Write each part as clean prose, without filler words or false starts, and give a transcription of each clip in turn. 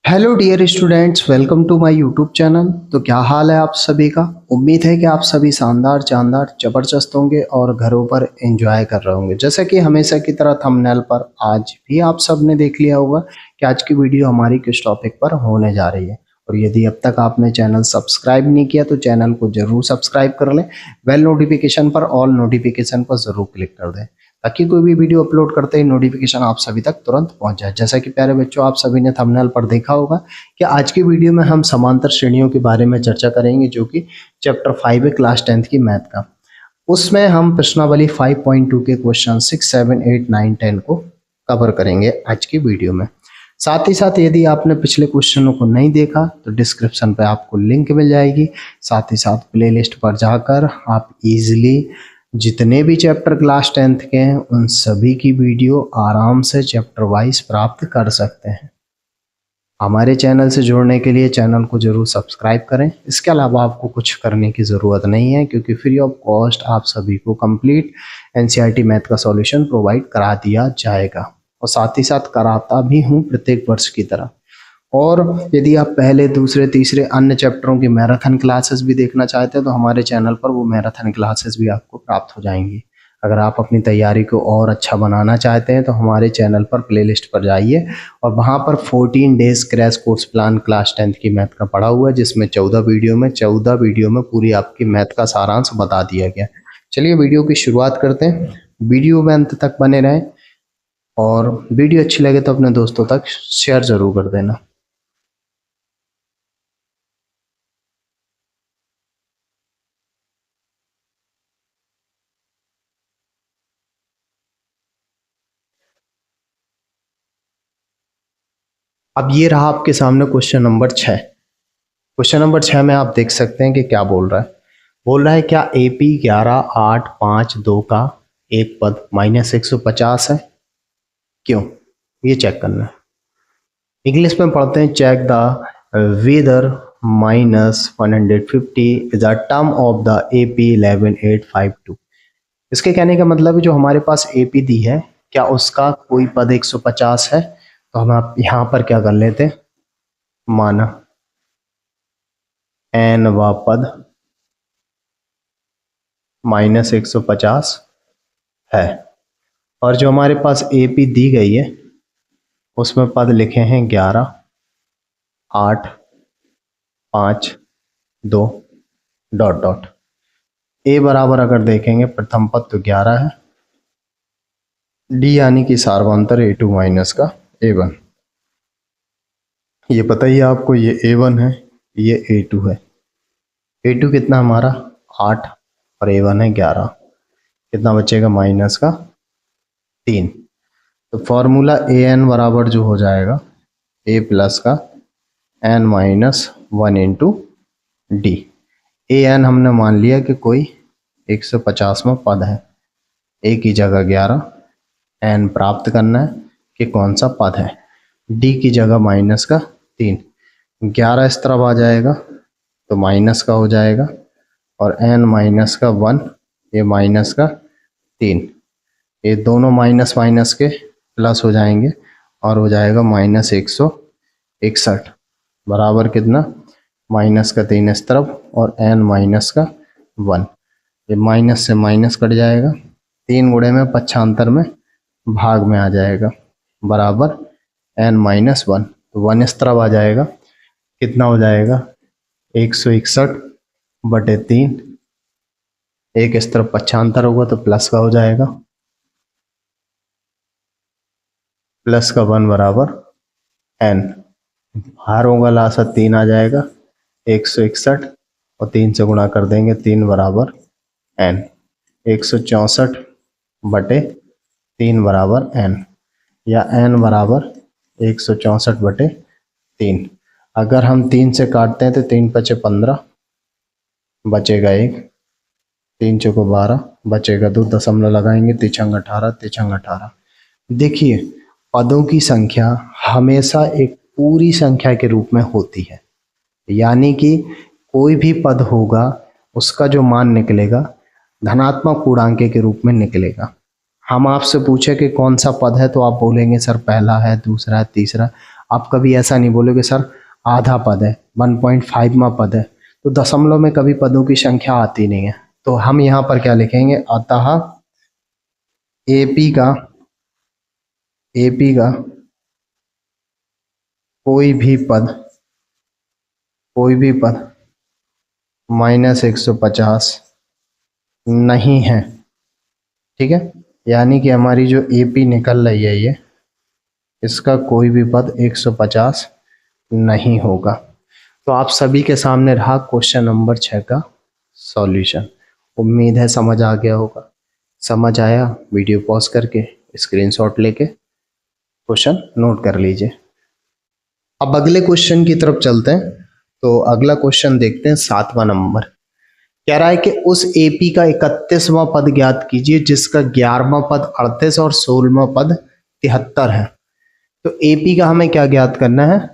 Hello dear students, welcome to my YouTube channel. तो क्या हाल है आप सभी का। उम्मीद है कि आप सभी शानदार शानदार जबरदस्त होंगे और घरों पर एंजॉय कर रहे होंगे। जैसा कि हमेशा की तरह थंबनेल पर आज भी आप सब ने देख लिया होगा कि आज की वीडियो हमारी किस टॉपिक पर होने जा रही है। और यदि अब तक आपने चैनल सब्सक्राइब नहीं किया तो चैनल को जरूर सब्सक्राइब कर लें। बेल नोटिफिकेशन पर ऑल नोटिफिकेशन पर जरूर क्लिक कर दें ताकि कोई भी वीडियो अपलोड करते ही नोटिफिकेशन आप सभी तक तुरंत पहुंच जाए। जैसा कि प्यारे बच्चों, आप सभी ने थंबनेल पर देखा होगा कि आज की वीडियो में हम समांतर श्रेणियों के बारे में चर्चा करेंगे, जो कि चैप्टर 5 है क्लास 10th की मैथ का। उसमें हम प्रश्नावली 5.2 के क्वेश्चन 6, 7, 8, 9, 10 को कवर करेंगे आज की वीडियो में। साथ ही साथ यदि आपने पिछले क्वेश्चनों को नहीं देखा तो डिस्क्रिप्शन पे आपको लिंक मिल जाएगी। साथ ही साथ प्लेलिस्ट पर जाकर आप इजीली जितने भी चैप्टर क्लास 10th के हैं उन सभी की वीडियो आराम से चैप्टर वाइज प्राप्त कर सकते हैं। हमारे चैनल से जुड़ने के लिए चैनल को जरूर सब्सक्राइब करें। इसके अलावा आपको कुछ करने की ज़रूरत नहीं है, क्योंकि फ्री ऑफ कॉस्ट आप सभी को कंप्लीट एनसीईआरटी मैथ का सॉल्यूशन प्रोवाइड करा दिया जाएगा और साथ ही साथ कराता भी हूँ प्रत्येक वर्ष की तरह। और यदि आप पहले, दूसरे, तीसरे अन्य चैप्टरों की मैराथन क्लासेस भी देखना चाहते हैं तो हमारे चैनल पर वो मैराथन क्लासेस भी आपको प्राप्त हो जाएंगी। अगर आप अपनी तैयारी को और अच्छा बनाना चाहते हैं तो हमारे चैनल पर प्लेलिस्ट पर जाइए और वहाँ पर 14 days crash course plan class 10th की मैथ का पड़ा हुआ है, जिसमें 14 वीडियो में पूरी आपकी मैथ का सारांश बता दिया गया। चलिए वीडियो की शुरुआत करते हैं। वीडियो में अंत तक बने रहें और वीडियो अच्छी लगे तो अपने दोस्तों तक शेयर ज़रूर कर देना। अब ये रहा आपके सामने क्वेश्चन नंबर 6। क्वेश्चन नंबर 6 में आप देख सकते हैं कि क्या बोल रहा है। बोल रहा है क्या AP 11, 8, 5, 2 का एक पद -150 है, क्यों, ये चेक करना है। इंग्लिश में पढ़ते हैं check the weather -150 is a term of the AP 11852। इसके कहने का मतलब है जो हमारे पास AP दी है, क्या उसका कोई पद 150 है। तो हम आप यहाँ पर क्या कर लेते हैं, माना n वा पद -150 है और जो हमारे पास AP दी गई है उसमें पद लिखे हैं 11, 8, 5, 2 डॉट डॉट। A बराबर अगर देखेंगे प्रथम पद तो 11 है, D यानी कि सार्वंतर A2 माइनस का A1। ये पता ही है आपको, ये A1 है, ये A2 है। A2 कितना हमारा 8 और A1 है 11, कितना बचेगा माइनस का 3। तो फॉर्मूला AN बराबर जो हो जाएगा A प्लस का n -1 इंटू डी। AN हमने मान लिया कि कोई 150 में पद है, A की जगह 11, n प्राप्त करना है कि कौन सा पद है, D की जगह माइनस का 3। 11 इस तरफ आ जाएगा तो माइनस का हो जाएगा और n -1, ये माइनस का 3, ये दोनों माइनस माइनस के प्लस हो जाएंगे और हो जाएगा -161 बराबर कितना, माइनस का 3 इस तरफ और n -1। ये माइनस से माइनस कट जाएगा, 3 गुणे में पक्षांतर में भाग में आ जाएगा बराबर n -1। तो 1 इस तरफ आ जाएगा, कितना हो जाएगा 161/3। एक इस तरफ पक्षांतर होगा तो प्लस का हो जाएगा, प्लस का 1 बराबर n। बाहर होगा लासा 3 आ जाएगा, 161 और 3 से गुणा कर देंगे, 3 बराबर n। 164/3 बराबर n, या n बराबर 164/3। अगर हम 3 से काटते हैं तो 3 पचे 15, बचेगा 1, 3 चौको 12, बचेगा 2, दशमलव लगाएंगे, 3 18, 3 18। देखिए पदों की संख्या हमेशा एक पूरी संख्या के रूप में होती है, यानी कि कोई भी पद होगा उसका जो मान निकलेगा धनात्मक पूर्णांक के रूप में निकलेगा। हम आपसे पूछे कि कौन सा पद है तो आप बोलेंगे सर पहला है, दूसरा है, तीसरा। आप कभी ऐसा नहीं बोलोगे सर आधा पद है, 1.5वां पद है, तो दशमलव में कभी पदों की संख्या आती नहीं है। तो हम यहाँ पर क्या लिखेंगे, अतः एपी का कोई भी पद -150 नहीं है। ठीक है, यानी कि हमारी जो एपी निकल रही है ये, इसका कोई भी पद 150 नहीं होगा। तो आप सभी के सामने रहा क्वेश्चन नंबर 6 का सॉल्यूशन। उम्मीद है समझ आ गया होगा। समझ आया, वीडियो पॉज करके स्क्रीनशॉट लेके क्वेश्चन नोट कर लीजिए। अब अगले क्वेश्चन की तरफ चलते हैं। तो अगला क्वेश्चन देखते हैं, 7वां नंबर। कह रहा है कि उस एपी का 31वां पद ज्ञात कीजिए जिसका 11वां पद 38 और 16वां पद 73 है। तो एपी का हमें क्या ज्ञात करना है,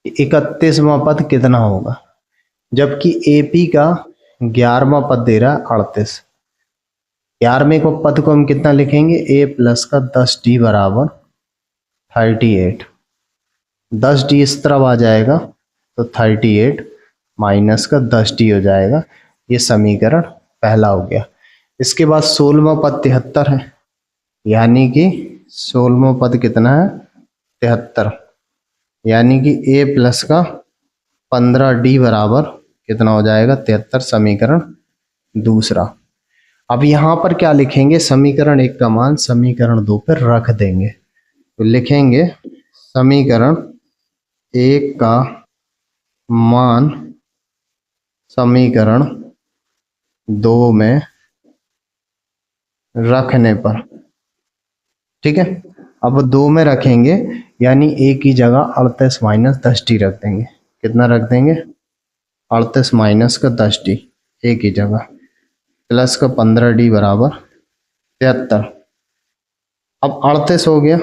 31वां पद कितना होगा, जबकि एपी का 11वां पद दे रहा है 38। 11वें को पद को हम कितना लिखेंगे, a प्लस का 10d बराबर 38। 10d इस तरफ आ जाएगा तो 38 माइनस का 10d हो जाएगा। ये समीकरण पहला हो गया। इसके बाद 16वां पद 73 है, यानी कि 16वां पद कितना है, 73, यानी कि a प्लस का 15d बराबर कितना हो जाएगा, 73, समीकरण दूसरा। अब यहाँ पर क्या लिखेंगे, समीकरण 1 का मान समीकरण 2 पर रख देंगे। तो लिखेंगे समीकरण 1 का मान समीकरण 2 में रखने पर। ठीक है, अब 2 में रखेंगे यानी a की जगह 38 माइनस 10d रख देंगे। कितना रख देंगे, 38 माइनस का 10d a की जगह, प्लस का 15d बराबर 73। अब 38 हो गया,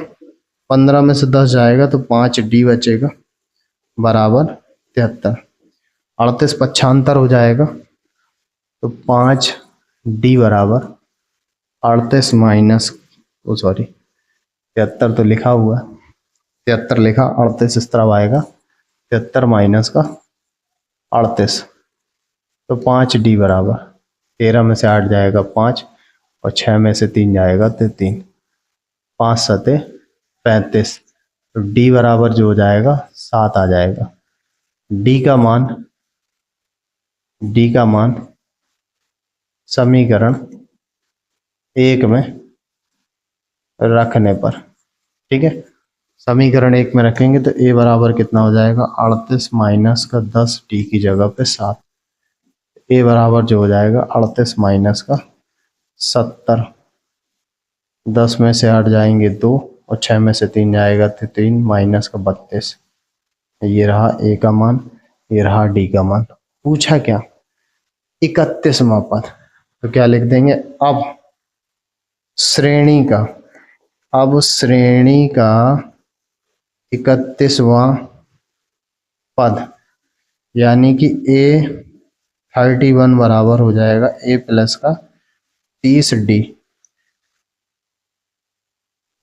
15 में से 10 जाएगा तो 5d बचेगा बराबर 73। 38 पक्षांतर हो जाएगा तो 5d बराबर 38 माइनस 73 तो लिखा हुआ, 73 लिखा, 38 इस तरफ आएगा, 73 माइनस का 38 तो 5d बराबर 13 में से 8 जाएगा 5 और 6 में से 3 जाएगा तो 3, 5 सते 35। तो d बराबर जो हो जाएगा 7 आ जाएगा। d का मान समीकरण 1 में रखने पर। ठीक है, समीकरण 1 में रखेंगे तो a बराबर कितना हो जाएगा, 38 माइनस का 10d की जगह पे 7, a बराबर जो हो जाएगा 38 माइनस का 70। 10 में से 8 जाएंगे 2 और 6 में से 3 जाएगा तो 3, माइनस का 32। ये रहा a का मान, ये रहा d का मान। पूछा क्या, 31वां पद, तो क्या लिख देंगे, अब श्रेणी का 31वां पद यानी कि a31 बराबर हो जाएगा a प्लस का 30d।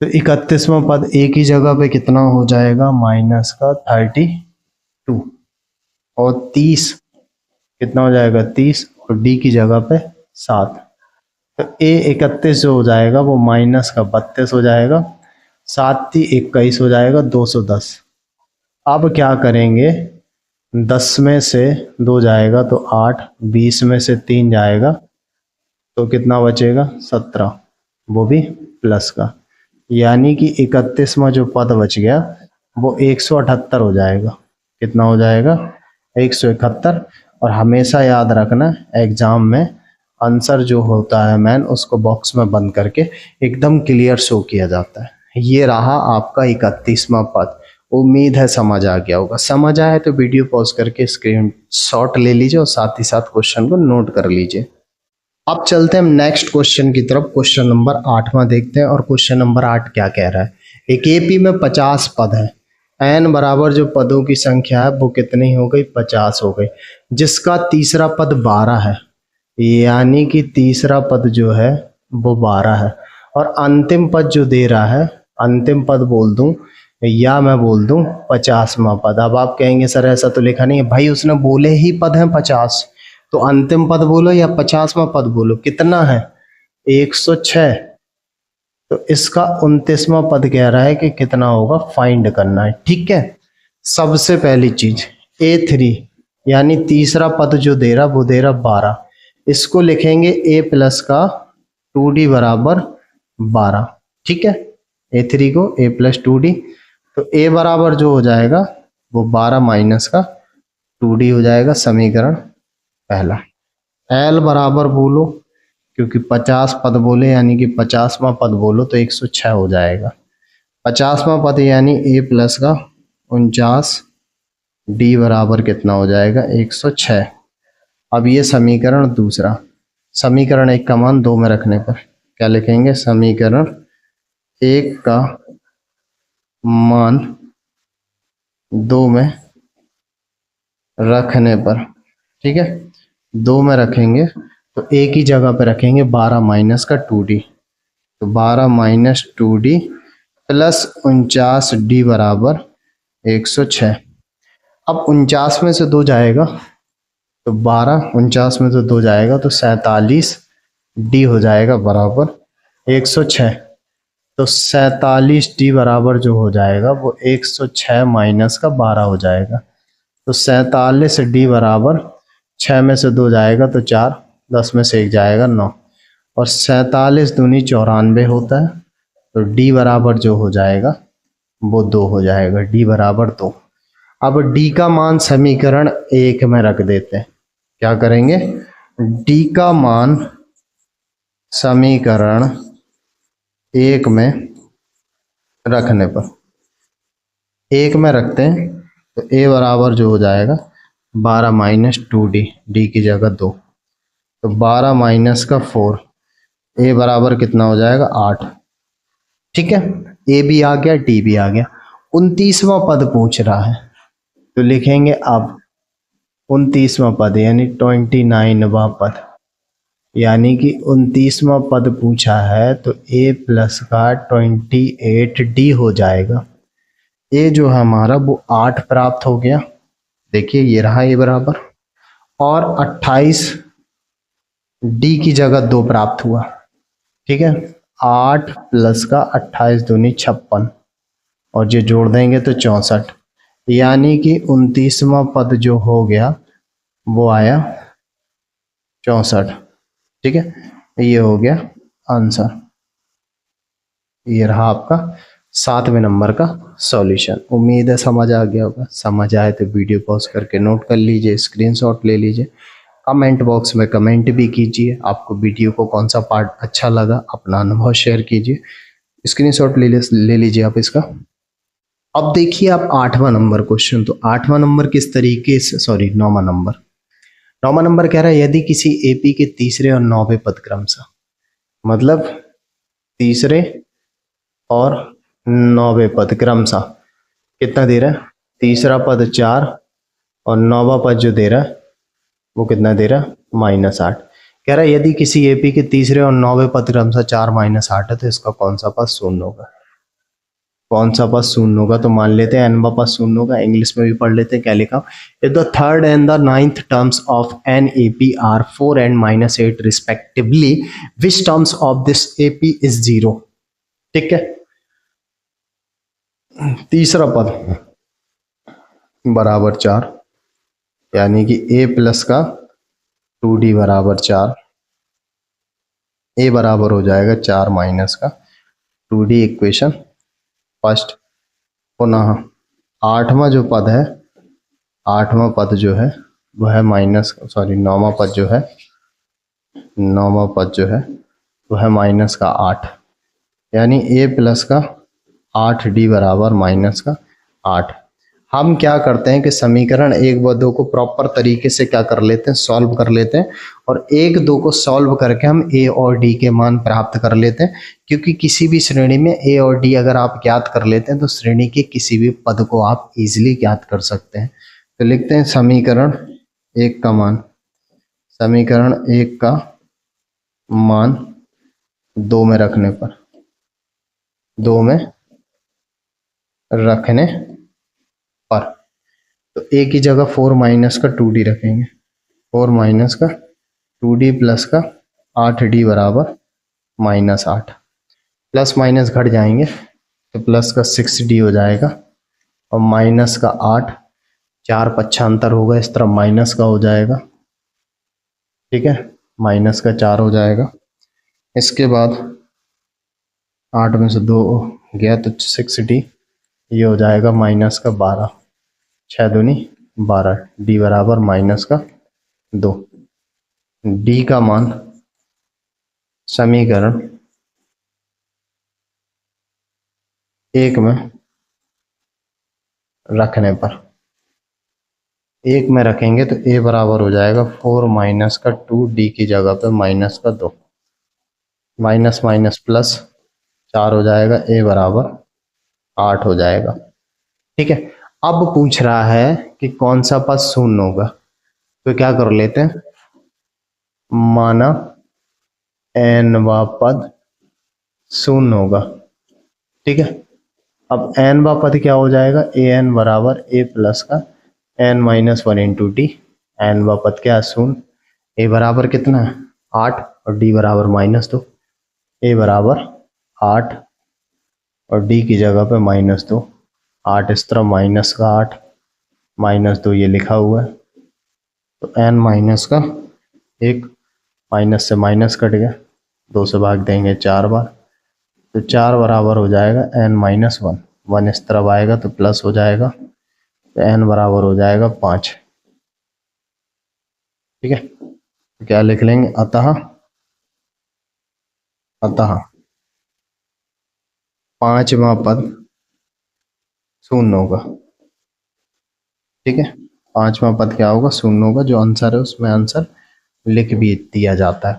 तो 31वां पद a की जगह पे कितना हो जाएगा, माइनस का 32 और 30 कितना हो जाएगा, 30 और d की जगह पे 7। तो a 31 जो हो जाएगा वो माइनस का 32 हो जाएगा, 7 21 हो जाएगा, 210। अब क्या करेंगे, 10 में से 2 जाएगा तो 8, 20 में से 3 जाएगा तो कितना बचेगा, 17, वो भी प्लस का, यानी कि 31वां जो पद बच गया वो 178 हो जाएगा। कितना हो जाएगा, 171। और हमेशा याद रखना एग्जाम में आंसर जो होता है मैन उसको बॉक्स में बंद करके एकदम क्लियर शो किया जाता है। ये रहा आपका 31वां पद। उम्मीद है समझ आ गया होगा। समझ आया तो वीडियो पॉज करके स्क्रीनशॉट ले लीजिए और साथ ही साथ क्वेश्चन को नोट कर लीजिए। अब चलते हैं हम नेक्स्ट क्वेश्चन की तरफ। क्वेश्चन नंबर 8वां देखते हैं और क्वेश्चन नंबर 8 क्या कह रहा है। एक एपी में 50 पद है, n बराबर जो पदों की संख्या है वो कितनी हो गई, 50 हो गई, जिसका तीसरा पद 12 है, यानी कि तीसरा पद जो है वो 12 है और अंतिम पद जो दे रहा है, अंतिम पद बोल दूं या मैं बोल दूं 50वां पद। अब आप कहेंगे सर ऐसा तो लिखा नहीं है भाई, उसने बोले ही पद हैं 50, तो अंतिम पद बोलो या 50वां पद बोलो, कितना है 106। तो इसका 29वां पद कह रहा है कि कितना होगा, फाइंड करना है। ठीक है, सबसे पहली चीज A3 यानी तीसरा पद जो दे रहा वो दे रहा 12, इसको लिखेंगे A प्लस का 2D बराबर 12। ठीक है, A3 को A प्लस 2D, तो A बराबर जो हो जाएगा वो 12 माइनस का 2D हो जाएगा, समीकरण पहला। L बराबर बोलो, क्योंकि 50 पद बोले यानी कि 50वां पद बोलो तो 106 हो जाएगा। 50वां पद यानी A प्लस का 49, D बराबर कितना हो जाएगा 106। अब ये समीकरण दूसरा, समीकरण एक का मान 2 में रखने पर क्या लिखेंगे, समीकरण 1 का मान 2 में रखने पर, ठीक है 2 में रखेंगे तो एक ही जगह पे रखेंगे 12 माइनस का 2D, तो 12 माइनस 2D प्लस 49D बराबर 106। अब 49 में से 2 जाएगा तो 12, 49 में से 2 जाएगा तो 47D हो जाएगा बराबर 106। तो 47D बराबर जो हो जाएगा वो 106 माइनस का 12 हो जाएगा। तो 47D बराबर 6 में से 2 जाएगा तो 4, 10 में से 1 जाएगा 9, और 47 दूनी 94 होता है, तो D बराबर जो हो जाएगा वो 2 हो जाएगा, D बराबर 2। अब D का मान समीकरण 1 में रख देते हैं। क्या करेंगे, D का मान समीकरण 1 में रखने पर, 1 में रखते हैं तो A बराबर जो हो जाएगा 12 माइनस 2D, D की जगह 2, तो 12 माइनस का 4, A बराबर कितना हो जाएगा 8। ठीक है, A भी आ गया, D भी आ गया। 29वां पद पूछ रहा है तो लिखेंगे अब 29वां पद यानी 29वां पद, यानी कि 29वां पद पूछा है तो A प्लस का 28D हो जाएगा। A जो है हमारा वो 8 प्राप्त हो गया, देखिए ये रहा A बराबर, और 28D की जगह 2 प्राप्त हुआ। ठीक है, 8 प्लस का 28 दूनी 56, और जो जोड़ देंगे तो 64, यानी कि 29वां पद जो हो गया वो आया 64। ठीक है, ये हो गया आंसर। ये रहा आपका 7वें नंबर का सॉल्यूशन। उम्मीद है समझ आ गया होगा। समझ आए तो वीडियो पॉज करके नोट कर लीजिए, स्क्रीनशॉट ले लीजिए, कमेंट बॉक्स में कमेंट भी कीजिए। आपको वीडियो को कौन सा पार्ट अच्छा लगा अपना अनुभव शेयर कीजिए, स्क्रीनशॉट ले लीजिए आप इसका। अब देखिए आप 8वां नंबर क्वेश्चन। तो 8वां नंबर किस तरीके से, सॉरी 9वां नंबर कह रहा है यदि किसी एपी के तीसरे और 9वें पद क्रमशः, मतलब तीसरे और 9वें पद क्रमशः कितना दे रहा है, तीसरा पद 4 और 9वां पद जो दे रहा है वो कितना दे रहा है -8। कह रहा है यदि किसी एपी के तीसरे और 9वें पद क्रमशः 4 -8 है तो इसका कौन सा पद शून्य होगा। कौन सा पद शून्य होगा, तो मान लेते हैं nवां पद शून्य होगा। इंग्लिश में भी पढ़ लेते हैं क्या लिखा, if the third and the ninth terms of an AP are 4 and -8 respectively, which terms of this AP is 0। ठीक है, तीसरा पद बराबर 4, यानी कि a प्लस का 2D बराबर 4, a बराबर हो जाएगा 4 माइनस का 2D इक्वेशन फर्स्ट। पुनः 8वां जो पद है, 8वां पद जो है वह है 9वां पद जो है, 9वां पद जो है वह है -8, यानी a प्लस का 8D बराबर -8। हम क्या करते हैं कि समीकरण 1 व 2 को प्रॉपर तरीके से क्या कर लेते हैं, सॉल्व कर लेते हैं, और 1 2 को सॉल्व करके हम a और d के मान प्राप्त कर लेते हैं। क्योंकि किसी भी श्रेणी में a और d अगर आप ज्ञात कर लेते हैं तो श्रेणी के किसी भी पद को आप इजीली ज्ञात कर सकते हैं। तो लिखते हैं समीकरण 1 का मान, समीकरण 1 का मान 2 में रखने पर, 2 में रखने पर। तो ए की जगह 4 माइनस का 2d रखेंगे, 4 माइनस का 2d प्लस का 8d बराबर -8। प्लस माइनस घट जाएंगे तो प्लस का 6d हो जाएगा और माइनस का 8, 4 पक्षांतर होगा, इस तरह माइनस का हो जाएगा। ठीक है, माइनस का 4 हो जाएगा। इसके बाद 8 में से 2 गया तो 6d, ये हो जाएगा माइनस का 12, 6 दूनी 12, d बराबर माइनस का 2। d का मान समीकरण 1 में रखने पर, 1 में रखेंगे तो a बराबर हो जाएगा 4 माइनस का 2, d की जगह पे माइनस का 2, माइनस माइनस प्लस 4 हो जाएगा, a बराबर 8 हो जाएगा। ठीक है, अब पूछ रहा है कि कौन सा पद शून्य होगा, तो क्या कर लेते हैं, माना n वां पद शून्य होगा। ठीक है, अब n वां पद क्या हो जाएगा, an बराबर a प्लस का n minus 1 into D. n वां पद क्या है, शून्य। a बराबर कितना है, 8 और d बराबर -2। a बराबर 8 और d की जगह पे -2, 8 इस तरह माइनस का 8, -2 ये लिखा हुआ है। तो n माइनस का 1, माइनस से माइनस कट गया, 2 से भाग देंगे 4 बार, तो 4 बराबर हो जाएगा n माइनस 1, 1 इस तरफ आएगा तो प्लस हो जाएगा, तो n बराबर हो जाएगा 5। ठीक है, तो क्या लिख लेंगे, अतः अतः 5वां पद शून्य होगा। ठीक है, 5वां पद क्या होगा, शून्य होगा। जो आंसर है उसमें आंसर लिख भी दिया जाता है।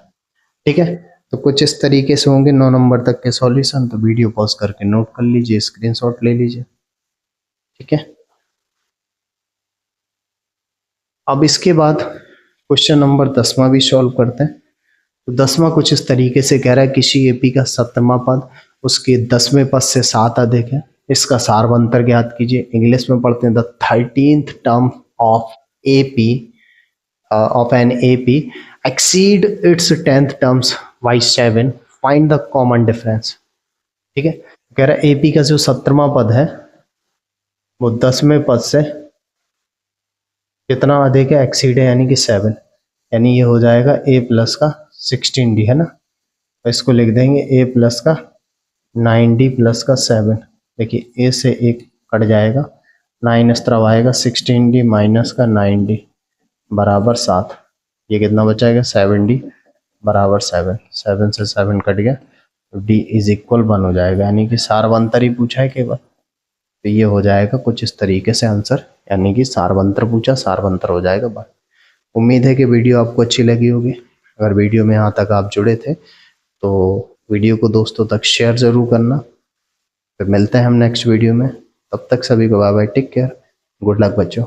ठीक है, तो कुछ इस तरीके से होंगे 9 नंबर तक के सॉल्यूशन। तो वीडियो पॉज करके नोट कर लीजिए, स्क्रीनशॉट ले लीजिए। ठीक है, अब इसके बाद क्वेश्चन नंबर 10वां भी सॉल्व करते हैं। तो 10वां कुछ इस तरीके से कह रहा है, किसी एपी का 7वां पद उसके 10वें पद से 7 अधिक है, इसका सार्वंतर ज्ञात कीजिए। इंग्लिश में पढ़ते हैं, the 13th term of AP of an AP exceed its 10th terms by 7, find the common difference। ठीक है, कह रहा है एपी का जो 17वां पद है वो 10वें पद से कितना अधिक है, एक्सीड है यानी कि 7, यानी ये हो जाएगा a प्लस का 16d है ना, तो इसको लिख देंगे a प्लस का 9d प्लस का 7। देखिए a से 1 कट जाएगा, 9 इस तरफ आएगा, 16d माइनस का 9d बराबर 7। ये कितना बचाएगा, 7d बराबर 7, 7 से 7 कट गया, तो d इज इक्वल 1 हो जाएगा, यानी कि सार्वंतर ही पूछा है केवल। तो ये हो जाएगा कुछ इस तरीके से आंसर, यानी कि सार्वंतर पूछा, सार्वंतर हो जाएगा बात। उम्मीद है कि वीडियो आपको अच्छी लगी होगी। अगर वीडियो में यहाँ तक आप जुड़े थे तो वीडियो को दोस्तों तक शेयर ज़रूर करना। फिर मिलते हैं हम नेक्स्ट वीडियो में, तब तक सभी को bye bye, take care, good luck बच्चों।